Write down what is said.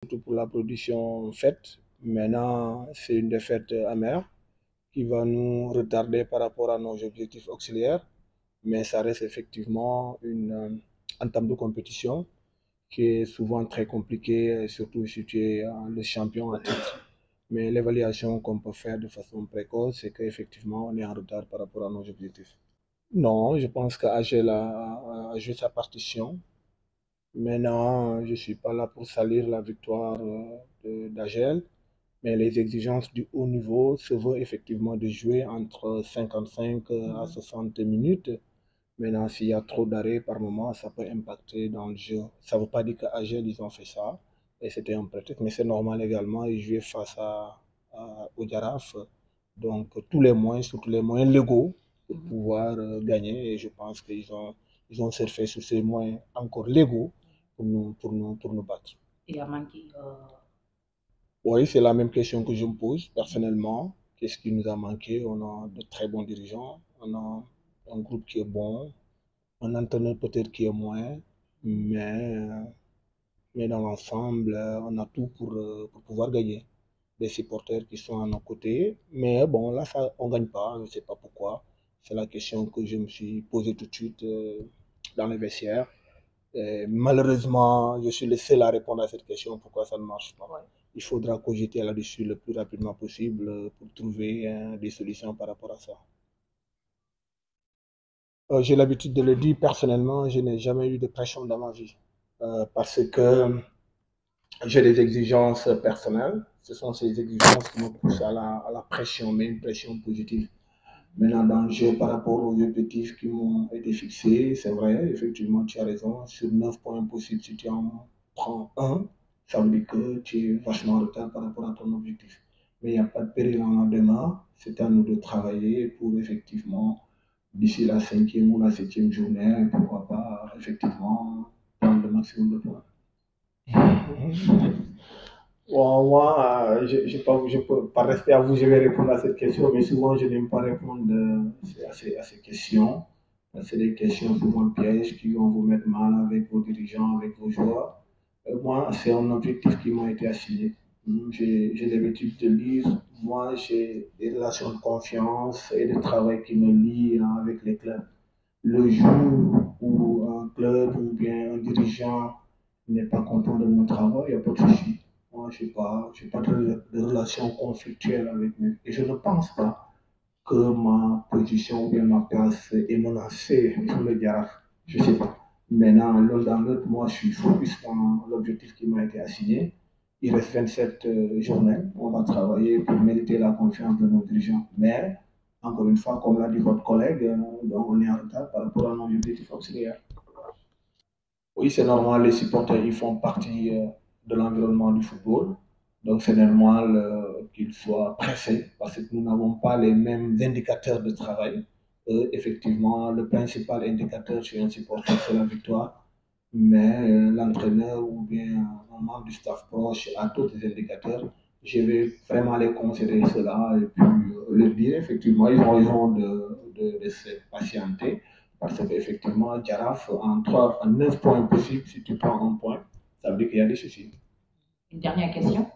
surtout pour la production faite. Maintenant, c'est une défaite amère qui va nous retarder par rapport à nos objectifs auxiliaires, mais ça reste effectivement une entame de compétition qui est souvent très compliquée, surtout si tu es le champion à titre. Mais l'évaluation qu'on peut faire de façon précoce, c'est qu'effectivement, on est en retard par rapport à nos objectifs. Non, je pense qu'AGL a joué sa partition. Maintenant, je ne suis pas là pour salir la victoire d'AGL, mais les exigences du haut niveau se veulent effectivement de jouer entre 55 à 60 minutes. Maintenant, s'il y a trop d'arrêts par moment, ça peut impacter dans le jeu. Ça ne veut pas dire qu'AGL, ils ont fait ça, et c'était un prétexte, mais c'est normal également, ils jouaient face au Giraffe. Donc, tous les moyens, surtout les moyens légaux, pour pouvoir gagner, et je pense ils ont surfé sur ces moyens encore légaux pour nous battre. Il a manqué. Oui, c'est la même question que je me pose personnellement. Qu'est-ce qui nous a manqué? On a de très bons dirigeants, on a un groupe qui est bon, un entraîneur peut-être qui est moins, mais, euh, mais dans l'ensemble, on a tout pour pouvoir gagner. Des supporters qui sont à nos côtés, mais bon, là, ça, on ne gagne pas, je ne sais pas pourquoi. C'est la question que je me suis posée tout de suite dans les vestiaires. Et malheureusement, je suis le seul à répondre à cette question, pourquoi ça ne marche pas. Ouais. Il faudra cogiter là-dessus le plus rapidement possible pour trouver des solutions par rapport à ça. J'ai l'habitude de le dire personnellement, je n'ai jamais eu de pression dans ma vie parce que j'ai des exigences personnelles. Ce sont ces exigences qui me poussent à la pression, mais une pression positive. Maintenant, dans le jeu, par rapport aux objectifs qui m'ont été fixés, c'est vrai, effectivement, tu as raison. Sur 9 points possibles, si tu en prends un, ça veut dire que tu es vachement en retard par rapport à ton objectif. Mais il n'y a pas de péril en lendemain. C'est à nous de travailler pour effectivement, d'ici la cinquième ou la septième journée, pourquoi pas, effectivement, prendre le maximum de points. Bon, moi, je peux, par respect à vous, je vais répondre à cette question, mais souvent, je n'aime pas répondre à ces questions. C'est des questions souvent pièges qui vont vous mettre mal avec vos dirigeants, avec vos joueurs. Moi, c'est un objectif qui m'a été assigné. J'ai l'habitude de lire. Moi, j'ai des relations de confiance et de travail qui me lient avec les clubs. Le jour où un club ou bien un dirigeant n'est pas content de mon travail, il n'y a pas de souci. Moi, je n'ai pas de relation conflictuelle avec lui. Et je ne pense pas que ma position ou bien ma place est menacée sur le diable. Je ne sais pas. Maintenant, l'un dans l'autre, moi, je suis focus dans l'objectif qui m'a été assigné. Il reste 27 journées. On va travailler pour mériter la confiance de nos dirigeants. Mais, encore une fois, comme l'a dit votre collègue, on est en retard par rapport à nos objectifs auxiliaires. Oui, c'est normal, les supporters ils font partie de l'environnement du football. Donc c'est normal qu'ils soient pressés parce que nous n'avons pas les mêmes indicateurs de travail. Effectivement, le principal indicateur chez un supporter, c'est la victoire. Mais l'entraîneur ou bien un membre du staff proche a d'autres indicateurs. Je vais vraiment les considérer cela et puis leur dire effectivement, ils ont raison de se patienter. Parce qu'effectivement, Giraffe, en 9 points possibles, si tu prends un point, ça veut dire qu'il y a des soucis. Une dernière question.